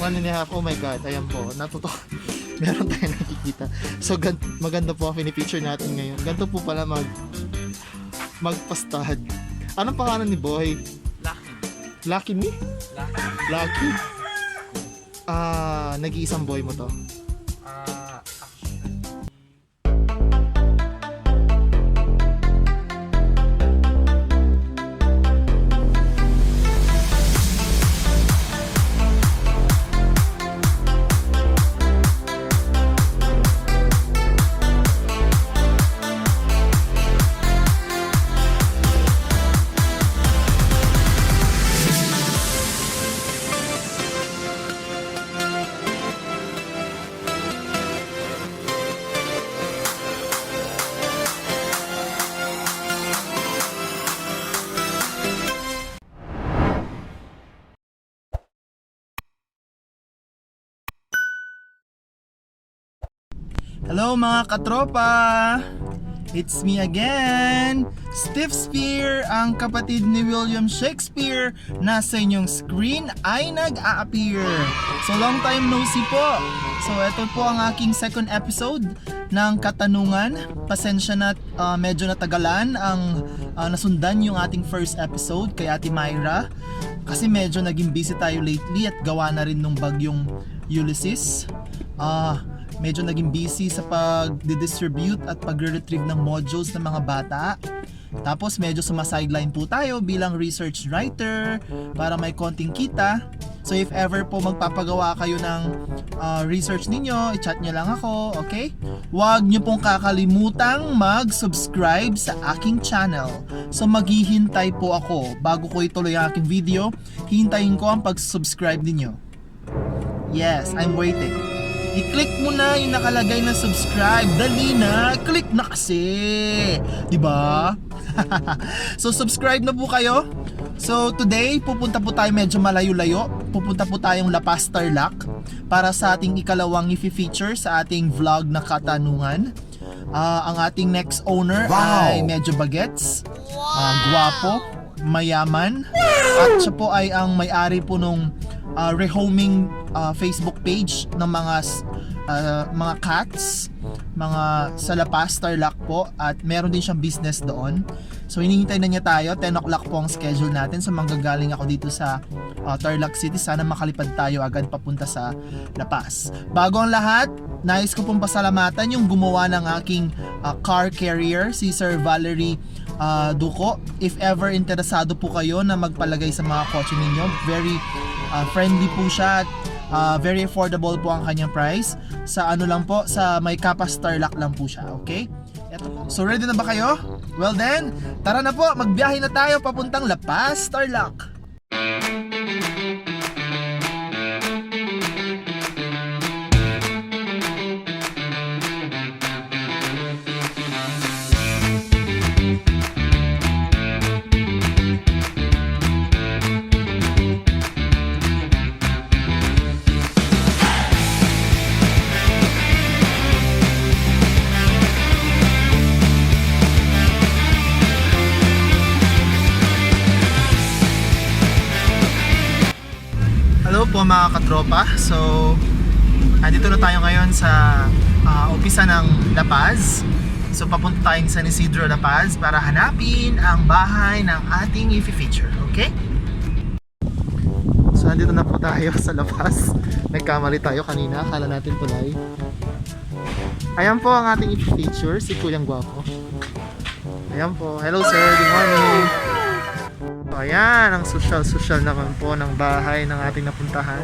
1.5. Oh my god, ayan po. Meron tayong nakikita. So maganda po ang pinipicture natin ngayon. Ganito po pala magpastad. Anong pangalan ni Boy? Lucky. Lucky me? Lucky. Lucky? Nag-iisang boy mo to? Hello mga katropa! It's me again! Steve Spear, ang kapatid ni William Shakespeare, na sa inyong screen ay nag-a-appear. So long time no see po! So ito po ang aking second episode ng Katanungan. Pasensya na medyo natagalan ang nasundan yung ating first episode kay Ate Myra. Kasi medyo naging busy tayo lately at gawa na rin nung bagyong Ulysses. Medyo naging busy sa pag-distribute at pag-retrieve ng modules ng mga bata. Tapos medyo sumasideline po tayo bilang research writer para may konting kita. So if ever po magpapagawa kayo ng research ninyo, i-chat nyo lang ako, okay? Huwag nyo pong kakalimutang mag-subscribe sa aking channel. So maghihintay po ako bago ko ituloy ang aking video. Hintayin ko ang pag-subscribe ninyo. Yes, I'm waiting. I-click mo na yung nakalagay na subscribe. Dali na, click na kasi. Diba? So subscribe na po kayo. So today, pupunta po tayo medyo malayo-layo. Pupunta po tayong La Paz, Tarlac para sa ating ikalawang i-feature sa ating vlog na Katanungan. Ang ating next owner ay medyo bagets, guwapo, mayaman, at siya po ay ang may-ari po nung rehoming Facebook page ng mga cats, mga sa La Paz, Tarlac po, at meron din siyang business doon. So hinihintay na niya tayo. 10 o'clock po ang schedule natin. So manggagaling ako dito sa Tarlac City. Sana makalipad tayo agad papunta sa La Paz. Bago ang lahat, nais ko pong pasalamatan yung gumawa ng aking car carrier, si Sir Valerie Duco. If ever interesado po kayo na magpalagay sa mga kotse ninyo, very friendly po siya at very affordable po ang kanyang price. Sa ano lang po, sa may Kapas Tarlac lang po siya, okay? Eto po. So ready na ba kayo? Well then, tara na po, magbiyahe na tayo papuntang La Paz, Tarlac. Hello po mga katropa. So andito na tayo ngayon sa opisa ng La Paz. So papunta tayong San Isidro, La Paz para hanapin ang bahay ng ating i-feature, okay? So andito na po tayo sa La Paz. Nagkamali tayo kanina, akala natin tulay. Ayan po ang ating i-feature, si Kuyang Guwapo. Ayan po, hello sir, good morning. So, ayan, ang social naman po ng bahay ng ating napuntahan.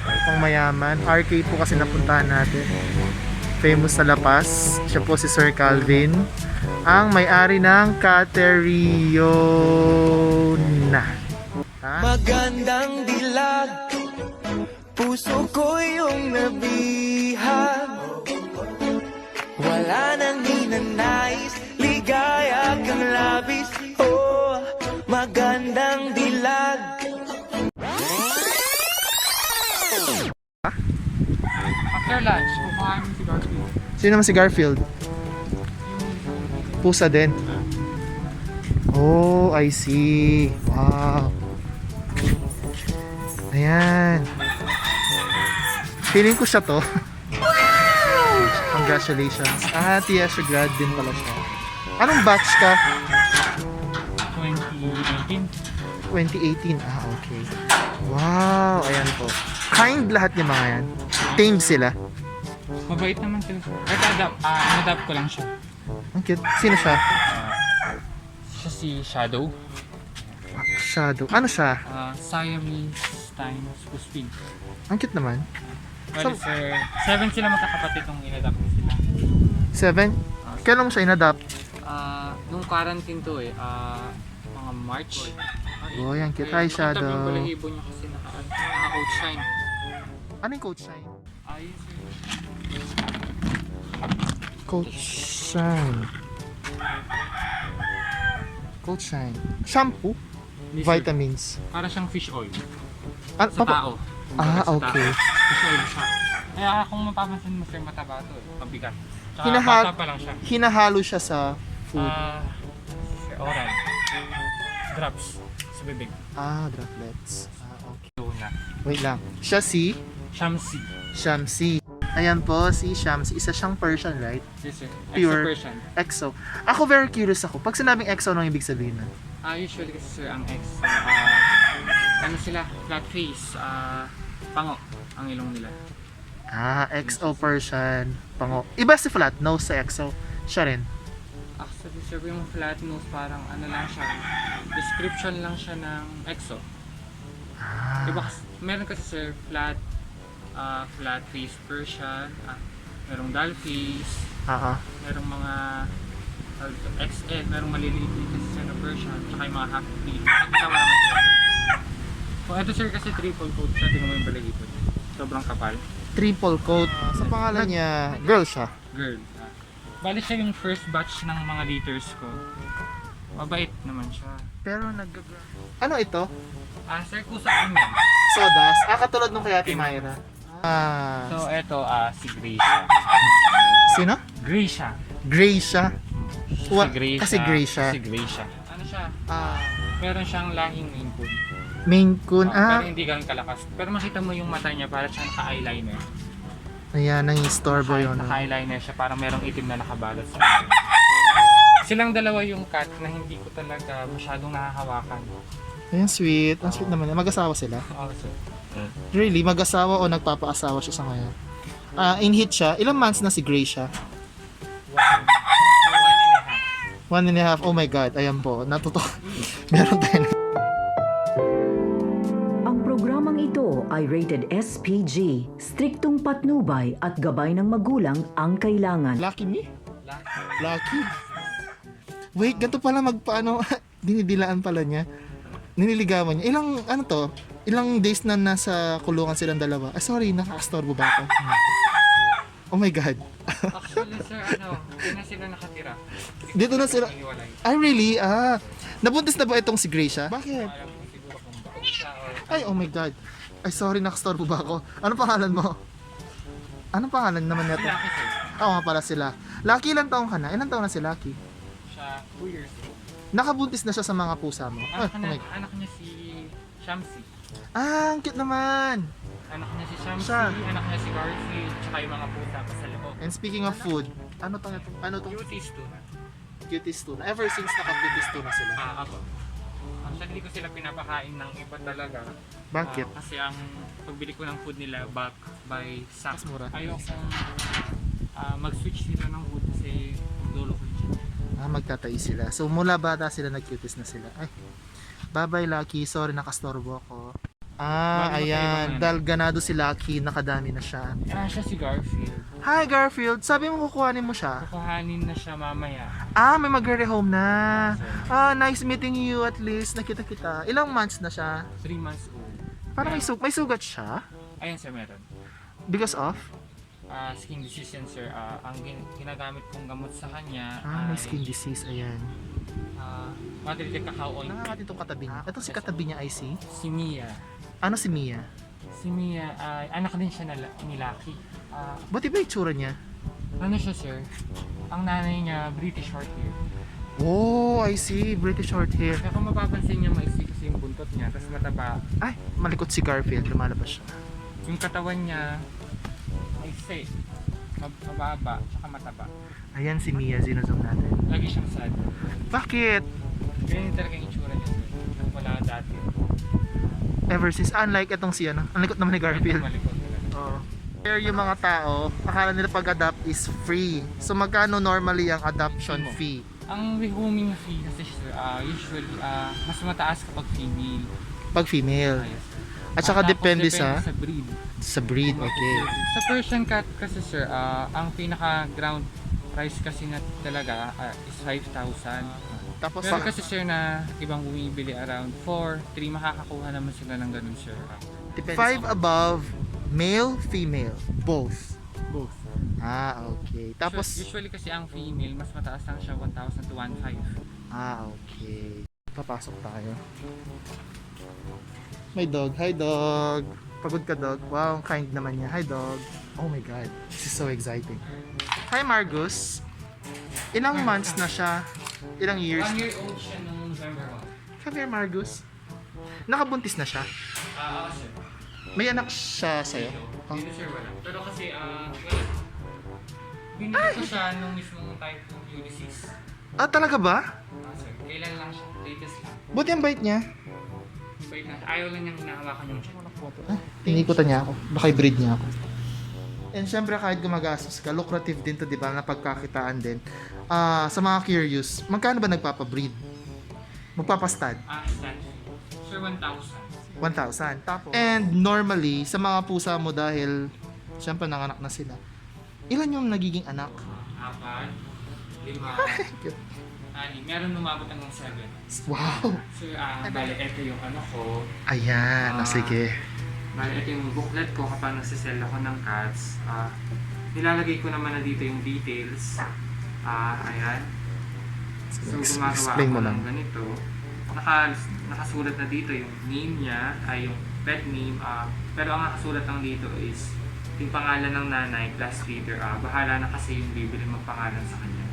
Pang mayaman. Arcade po kasi napuntahan natin. Famous sa La Paz. Siya po si Sir Calvin, ang may-ari ng Cateriona. Magandang dilag, puso ko yung nabihag. Wala nang ninanais, ligaya kang labis. Oh, magandang dilag. After lunch, kumain si Garfield. Sino naman si Garfield? Pusa din. Oh, I see. Wow. Ayan. Feeling ko siya to. Congratulations. Tiesha grad din pala siya. Anong batch ka? 2018. 2018. Okay. Wow, ayan po. Kind lahat yung mga yan. Tame sila. Mabait naman sila. In-adapt ko lang siya. Ang cute. Sino siya? Siya si Shadow. Shadow. Ano siya? Siamese times Puspin. Ang cute naman. Bali sir, 7 sila magkakapatid nung in-adapt ko sila. 7? Kailan mo siya in-adapt? Nung quarantine to mga March. Oh, yan cute. Hi, Shadow. Yung balahibo niya kasi naka-coach shine. Ano yung Coach Shine? Ayun sir. Coach Shine. Coach Shine. Shampoo? Hindi, sir. Vitamins. Para siyang fish oil. Papa- Sa tao. Sa okay. tao. Fish oil siya. Kaya kung mapapansin mo sir, mataba to mabigat. Tsaka Hinahal- bata pa lang siya. Hinahalo siya sa food. Oral. Drops. Sa bibig. Droplets. Okay. Doon na. Wait lang. Siya si Shamsi. Shamsi. Ayan po, si Shamsi. Isa siyang Persian, right? Yes sir. Pure. Exo-Persian. EXO. Ako very curious ako. Pag sinabing EXO, anong ibig sabihin nun? Usually kasi sir, ang ex, ano sila, flat face, pango, ang ilong nila. EXO Persian. Pango. Iba si Flat Nose sa EXO. Siya rin. Actually sir, yung flat nose parang ano lang siya, description lang siya ng EXO. Diba, meron kasi sir, flat face Persian, merong doll face, merong mga XL, merong maliliit kasi sir na Persian, tsaka yung mga half feet. Kasama naman sila. Kung ito sir kasi triple coat siya, tingnan mo yung balahibo. Sobrang kapal. Triple coat. Sa pangalan niya, girl siya. Girl. Bali siya yung first batch ng mga litters ko. Mabait naman siya. Pero ano ito? Sir, kusa kami. Sodas. Katulad nung kay Ate Myra. So, eto, si Gracia. Sino? Gracia. Gray siya. Kasi gray siya. Si Gracia. Ano siya? Meron siyang lahing Maine Coon. Maine Coon. Pero hindi ganun kalakas. Pero makita mo yung mata niya para siya naka-eyeliner. Ayan, nang-istorbo yun. Naka-eyeliner siya, parang merong itim na nakabalot sa kanya. Silang dalawa yung cat na hindi ko talaga masyadong nahahawakan. Ayan, sweet. Ang sweet naman. Mag-asawa sila? Oo, sir. Really? Mag-asawa o nagpapa-asawa siya sa ngayon? In-hit siya. Ilang months na si Gray siya? 1.5. Oh my God. Ayan po. Meron tayo. Ang programang ito ay rated SPG. Striktong patnubay at gabay ng magulang ang kailangan. Lucky me? Lucky? Wait, ganito pala dinidilaan pala niya. Niniligawan niya. Ilang days na nasa kulungan silang dalawa. Sorry, nakakastorbo ba ako? Oh my God. Actually, sir, dito na sila nakatira. Dito na sila. Really? Nabuntis na ba itong si Gracia? Bakit? Alam ko siguro kung baon siya or Ay, oh my God. Ay, sorry, nakastorbo ba ako? Anong pangalan mo? Anong pangalan naman nito? Lucky, sir. Oo nga pala si Lucky. Lucky, ilang taong ka na? Ilang taong na si Lucky? Siya, 2 years old. Nakabuntis na siya sa mga pusa mo. Ay, oh my God. Anak niya si Shamsi. Ang cute naman. Anak niya si Shamsi, Siya. anak niya si Garfield, tsaka yung mga pusa pa sa loob. And speaking of food, ano to? Cuties tuna. Cuties tuna. Ever since naka-cuties tuna sila. Ako. Actually, hindi ko sila pinapakain ng iba talaga. Bakit? Kasi ang pagbili ko ng food nila, bulk by sack. Mas mura. Ayokong mag-switch sila ng food kasi lolo ko yun. Magtatay sila. So mula bata sila nag-cuties na sila. Ay. Bye-bye Lucky. Sorry nakastorbo ako. Ayan. Dahil ganado si Lucky, nakadami na siya. Siya si Garfield. Hi Garfield, sabi mo kukuhanin mo siya? Kukuhanin na siya mamaya. May magre-rehome na. Nice meeting you at least. Nakita kita. Ilang months na siya? 3 months old. Parang may sugat siya? Ayun sir, meron. Because of? Skin disease yan sir. Ang ginagamit kong gamot sa kanya May skin disease. Ayan. Madrid Cacao Oil. Nakakatin itong katabi niya. Ito si katabi niya ay si? Si Mia. Ano si Mia? Si Mia, anak din siya ni Lucky. Buti ba yung tsura niya? Ano siya sir? Ang nanay niya, British short hair. Oh, I see. British short hair. Kaya kung mapapansin niya, maiksi kasi yung buntot niya, tapos mataba. Ay, malikot si Garfield. Lumalabas siya. Yung katawan niya, isa eh. Mababa, tsaka mataba. Ayan si Mia, zoom natin. Lagi siyang sad. Bakit? Ganyan talaga yung itsura niya. Wala dati. Ever since, unlike itong si ano, ang likot naman ni Garfield. Malikot talaga. Oo. Pero yung mga tao, akala nila pag-adopt is free. So magkano normally ang adoption fee? Ang rehoming fee kasi usually mas mataas kapag female. Pag female. Yes. At saka Tapos depende sa breed. okay. Sa Persian cat kasi sir, ang pinaka ground price kasi na talaga is 5,000. Tapos Pero kasi sir na ibang bumibili around 4, 3 makakakuha naman sila ng ganun sir. 5 above, male, female, both. Both. Ah, okay. Tapos Usually kasi ang female mas mataas lang siya 1,000 to 1,500. okay. Papasok tayo. May dog. Hi dog. Pagod ka dog. Wow, ang kind naman niya. Hi dog. Oh my god. This is so exciting. Hi Margus. Ilang months na siya? Ilang years? 1 year old siya nung November 1. Come here Margus. Nakabuntis na siya? Sir. May anak siya sa'yo? Oh. Dito sir wala. Pero kasi wala. Binili ko siya nung mismong type ng Ulysses. Ah, talaga ba? Sir, kailan lang siya. Latest lang. Buti ang bait niya. Wait na. Ayaw lang niyang hinahawakan yung check. Tinikutan niya ako. Baka i-breed niya ako. And syempre kahit gumagastos ka, lucrative din to, di ba? Na pagkakitaan din. Sa mga curious, magkano ba nagpapabreed? Magpapastad? Stand. Sir, 1,000. 1,000. Tapos, and normally, sa mga pusa mo dahil syempre nanganak na sila, ilan yung nagiging anak? 4, 5, 6. Meron umabot hanggang 7. Wow! Sir, bale, ito yung ano ko. Ayan, sige. Bale, ito yung booklet ko kapag nagsisell ako ng cats. Nilalagay ko naman na dito yung details. Ayan. So, gumagawa Explain mo ako lang. ng ganito. Nakasulat na dito yung name niya, ay yung pet name. Pero ang nakasulat lang dito is yung pangalan ng nanay plus leader. Bahala na kasi yung bibili magpangalan sa kanya.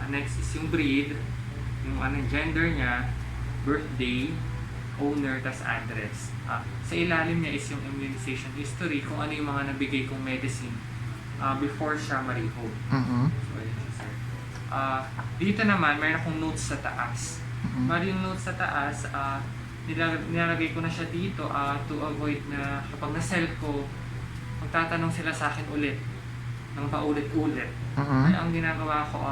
Next is yung breed, yung gender niya, birthday, owner, tas address. Sa ilalim niya is yung immunization history, kung ano yung mga nabigay kong medicine before siya ma-rehome. So, ayun siya, sir. Dito naman, mayroon akong notes sa taas. Bali yung notes sa taas, nilalagay ko na siya dito to avoid na kapag na-sell ko, magtatanong sila sa akin ulit ng paulit-ulit. Kaya ang ginagawa ko,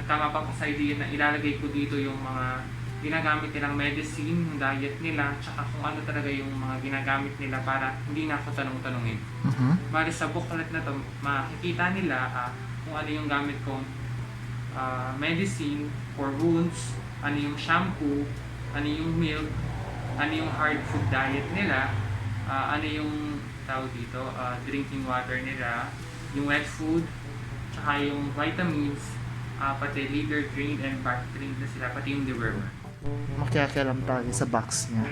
tama pa sa idea na ilalagay ko dito yung mga ginagamit nilang medicine, yung diet nila, tsaka kung ano talaga yung mga ginagamit nila para hindi na ako tanong-tanongin. Bali sa booklet na to, makikita nila kung ano yung gamit kong medicine for wounds, ano yung shampoo, ano yung milk, ano yung hard food diet nila, ano yung tawag dito, drinking water nila, yung wet food, tsaka yung vitamins, pati liver drain and back drain na sila, pati yung dewormer. Makikialam tayo sa box niya.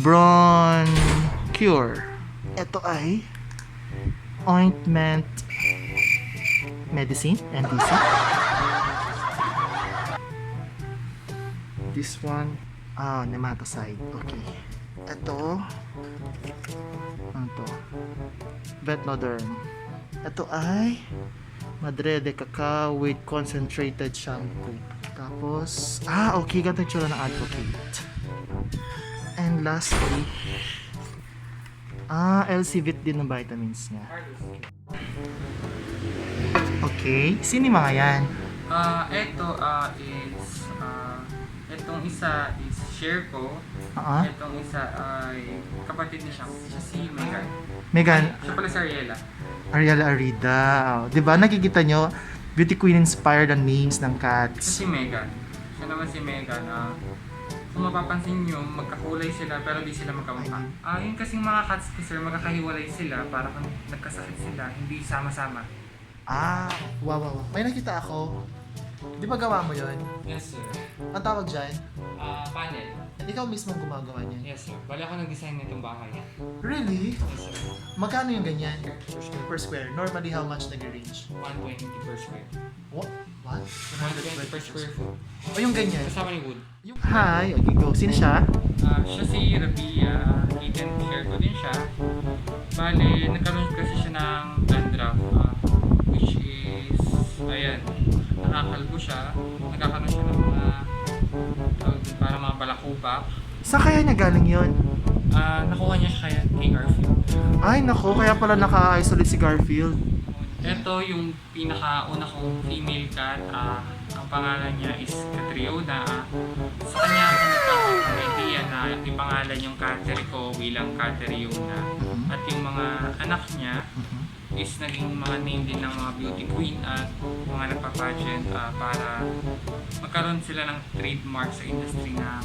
Bron Cure. Ito ay ointment medicine, NDC. This one, nematocide. Okay. Ito, ano to? Vetnoderm. Ito ay Madre de Cacao with concentrated shampoo. Tapos, okay, ganito yung tsura ng Advocate. And lastly, LC-Vit din ng vitamins niya. Okay, sino yung mga yan? Ito is, itong isa is share ko. Itong isa ay kapatid niya siya si Megan. Megan, Siya pala si Ariela. Ariela Arida. Di ba nakikita nyo, Beauty Queen inspired ang names ng cats. Si Megan. Siya naman si Megan. Kung mapapansin nyo, magkakulay sila pero di sila magkamukha. Yun kasing mga cats ko sir, magkakahiwalay sila para kung nagkasakit sila, hindi sama-sama. Wow. May nakita ako. Di ba gawa mo yun? Yes sir. Ang tawag dyan? Panel. Ikaw mismo ang gumagawa niyan. Yes sir. Bali ako nag-design nitong bahay. Really? Yes sir. Magkano yung ganyan? Per square. Normally, how much nag-range? 120 per square. What? 120 per square foot. O yung ganyan? Kasama ni wood. Hi, okay, go. Sino siya? Siya si Rabia Eden. Share ko din siya. Bale, nagkaroon kasi siya ng dandruff, which is, ayan, nakakalbo siya, nagkakaroon siya ng mga, para mga balakubak. Sa kaya niya galing yun? Nakuha niya siya kay Garfield. Ay nako, kaya pala naka-isolate si Garfield. Ito yung pinakauna kong female cat, ang pangalan niya is Catriona. Sa kanya ako nagkaka-idea na ipangalan yung cattery ko bilang Catriona. At yung mga anak niya is naging mga name din ng mga beauty queen at mga nagpa-pageant para magkaroon sila ng trademark sa industry ng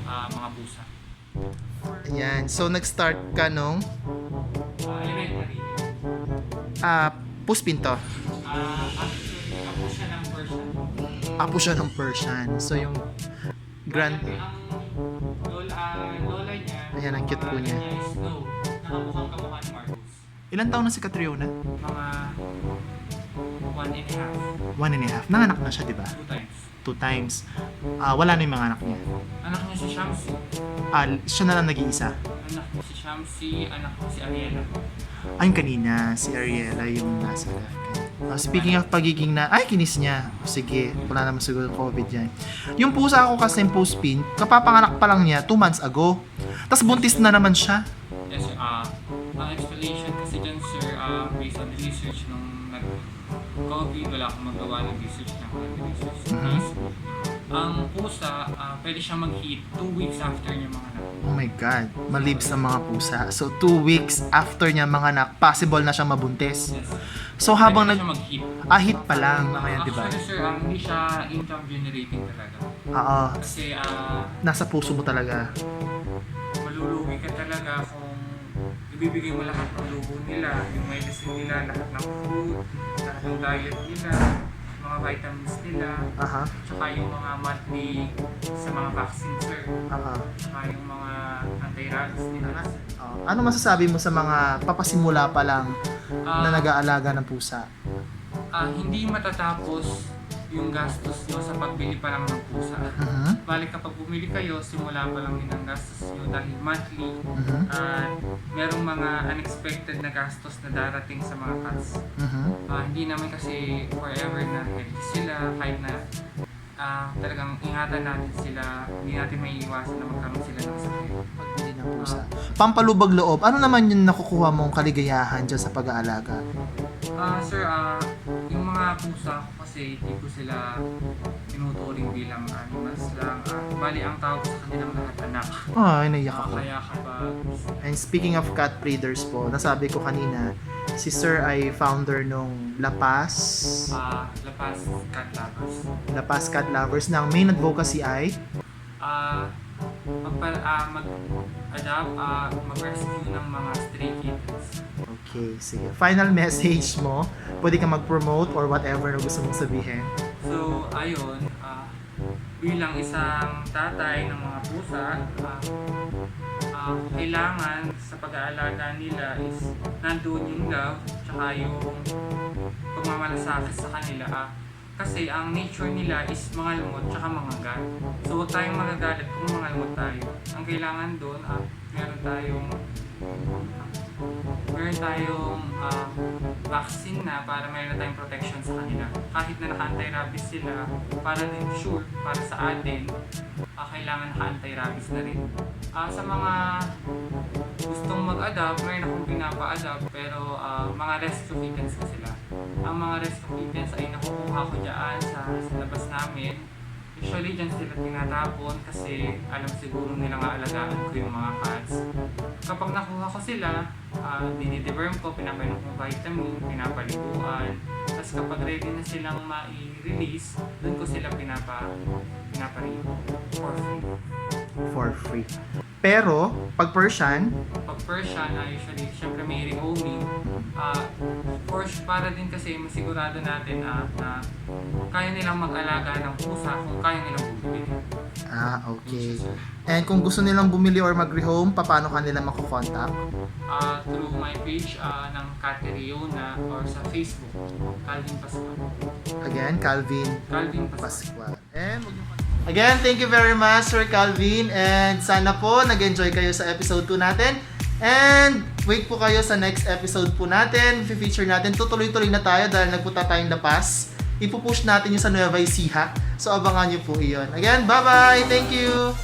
mga pusa. Ayan, so nag-start ka nung Elementary. puspin to. Actually, ako siya ng person. Apo siya ng Persian. So yung grand... Ang lola niya, Ayan, ang cute po niya. is Snow. Nakamukhang kamukha ni Marcos. Ilan taon na si Catriona? Mga 1.5, 1.5. Nanganak na siya, di ba? 2 times. 2 times. Wala na yung mga anak niya. Anak niya si Shamsi. Siya na lang nag-iisa. Anak niya si Shamsi, anak niya si Ariela. Ayun kanina, si Ariela yung nasa left. Speaking of pagiging na... Ay, kinis niya. Sige, wala naman siguro COVID yan. Yung pusa ko kasi yung puspin, kapapanganak pa lang niya 2 months ago. Tapos buntis na naman siya. Yes, ang explanation kasi dyan, sir, based on the research nung nag-COVID, wala akong magawa ng research ng research sa Facebook. Ang pusa, pwede siya mag-heat 2 weeks after niya manganak. Oh my God, malibs ang mga pusa. So 2 weeks after niya manganak, possible na siyang mabuntis. Yes. So habang Pwede nag... siya mag-heat. Hit pa lang, mga yan, di ba? Actually, sir, hindi siya income generating talaga. Oo, Kasi nasa puso mo talaga. malulugi ka talaga kung ibibigay mo lahat ng luho nila, yung medicine nila, lahat ng food, lahat ng diet nila, mga vitamins nila, Aha, tsaka yung mga monthly sa mga vaccine, sir, aha. tsaka yung mga anti-rabies nila. Ano masasabi mo sa mga papasimula pa lang na nag-aalaga ng pusa? Hindi matatapos yung gastos nyo sa pagbili pa lang ng pusa. Balik kapag bumili kayo, simula pa lang yun ang gastos nyo dahil monthly at merong mga unexpected na gastos na darating sa mga cats. Hindi naman kasi forever na healthy sila, kahit na talagang ingatan natin sila, hindi natin may iwasan na magkaroon sila ng sakit. Pagbili ng pusa. Pampalubag loob, ano naman yung nakukuha mong kaligayahan dyan sa pag-aalaga? Sir, yung mga pusa ko kasi hindi ko sila tinuturing bilang animals lang. Bali, ang tawag sa kanilang lahat anak. Ay, naiyak ako. Kaya kapag And speaking of cat breeders po, nasabi ko kanina, si Sir ay founder nung La Paz Lapas Cat Lovers, La Paz Cat Lovers, na ang main advocacy ay mag-adapt, mag-rescue ng mga stray kittens. okay, sige. Final message mo, pwede ka mag-promote or whatever na gusto mong sabihin. So, ayun, bilang isang tatay ng mga pusa, kailangan sa pag-aalaga nila is nandoon yung love, tsaka yung pagmamalasakit sa kanila. Kasi ang nature nila is mangalmot tsaka mangagat. So huwag tayong magagalit kung mangalmot tayo. Ang kailangan doon, meron tayong vaccine na para mayroon tayong protection sa kanila. Kahit na naka-anti-rabies sila, para din sure, para sa atin, kailangan naka-anti-rabies na rin. Sa mga gustong mag-adapt, mayroon akong pinapa-adapt, pero mga rescue kittens kasi sila. Ang mga rescue kittens ay nakukuha ko dyan sa labas namin. Usually dyan sila tinatapon kasi alam siguro nilang aalagaan ko yung mga cats. Kapag nakuha ko sila, dinideworm ko, pinapainom ko vitamin, pinapaliguan. Tapos kapag ready na silang ma-release, doon ko sila pinaparigo for free. For free. Pero, pag Persian, Pag Persian, usually, syempre may rehoming. Para din kasi masigurado natin na kaya nilang mag-alaga ng pusa kung kaya nilang bumili. okay. And kung gusto nilang bumili or mag-rehome, paano kanila makukontakt? Through my page ng Catriona or sa Facebook, Calvin Pascual. Again, Calvin Calvin Pascual. Pascual. And again, thank you very much, Sir Calvin. And sana po nag-enjoy kayo sa episode 2 natin. And wait po kayo sa next episode po natin. Feature natin. Tutuloy-tuloy na tayo dahil nagpunta tayong La Paz. Ipupush natin yung sa Nueva Ecija. So abangan nyo po iyon. Again, bye-bye! Thank you!